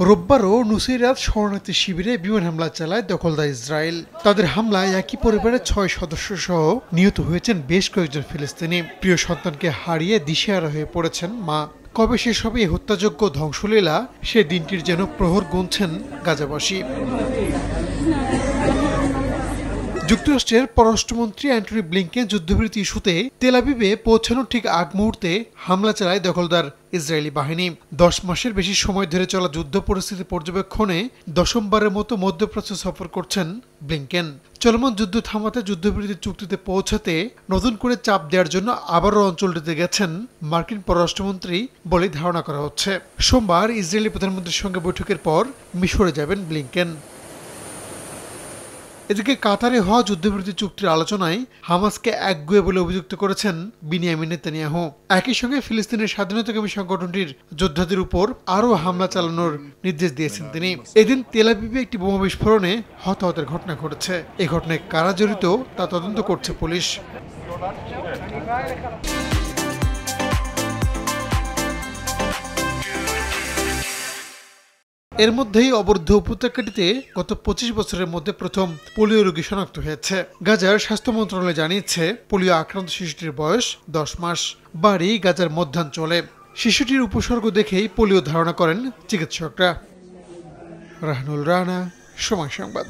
রোববারও Nuseirat শরণার্থী শিবিরে বিমান হামলা চালায় দখলদার ইসরায়েল। তাদের হামলায় একই পরিবারের 6 সদস্য সহ নিহত হয়েছেন বেশ কয়েকজন ফিলিস্তিনি। প্রিয় সন্তানকে হারিয়ে দিশেহারা হয়ে পড়েছেন মা। কবে শেষ হবে এই হত্যাযজ্ঞ ধ্বংসলীলা, সে দিনটির যেন প্রহর গুনছেন গাজাবাসী। যুক্তরাষ্ট্রের পররাষ্ট্রমন্ত্রী অ্যান্টনি ব্লিংকেন যুদ্ধবিরতি ইস্যুতে তেল আবিবে পৌঁছানোর ঠিক আগ মুহূর্তে হামলা চালায় দখলদার ইসরায়েলি বাহিনী। 10 মাসের বেশি সময় ধরে চলা যুদ্ধ পরিস্থিতি পর্যবেক্ষণে দশমবারের মতো মধ্যপ্রাচ্য সফর করছেন ব্লিংকেন। চলমান যুদ্ধ থামাতে যুদ্ধবিরতি চুক্তিতে পৌঁছাতে নতুন করে চাপ দেওয়ার জন্য আবারও অঞ্চলটিতে গেছেন মার্কিন পররাষ্ট্রমন্ত্রী বলে ধারণা করা হচ্ছে। সোমবার ইসরায়েলি প্রধানমন্ত্রীর সঙ্গে বৈঠকের পর মিশরে যাবেন ব্লিংকেন। এদিকে কাতারে হওয়া যুদ্ধবিরতি চুক্তির আলোচনায় হামাসকে একগুঁয়ে বলে অভিযুক্ত করেছেন বিনিয়ামিন নেতানিয়াহু। একই সঙ্গে ফিলিস্তিনের স্বাধীনতাকামী সংগঠনটির যোদ্ধাদের উপর আরও হামলা চালানোর নির্দেশ দিয়েছেন তিনি। এদিন তেল আবিবে একটি বোমা বিস্ফোরণে হতাহতের ঘটনা ঘটেছে। এই ঘটনায় কারা জড়িত তা তদন্ত করছে পুলিশ। এর মধ্যেই অবরুদ্ধ উপত্যকাটিতে গত 25 বছরের মধ্যে প্রথম পোলিও রোগী শনাক্ত হয়েছে। গাজার স্বাস্থ্য মন্ত্রণালয় জানিয়েছে, পোলিও আক্রান্ত শিশুটির বয়স 10 মাস, বাড়ি গাজার মধ্যাঞ্চলে। শিশুটির উপসর্গ দেখেই পোলিও ধারণা করেন চিকিৎসকরা। রাহানুল রানা, সময় সংবাদ।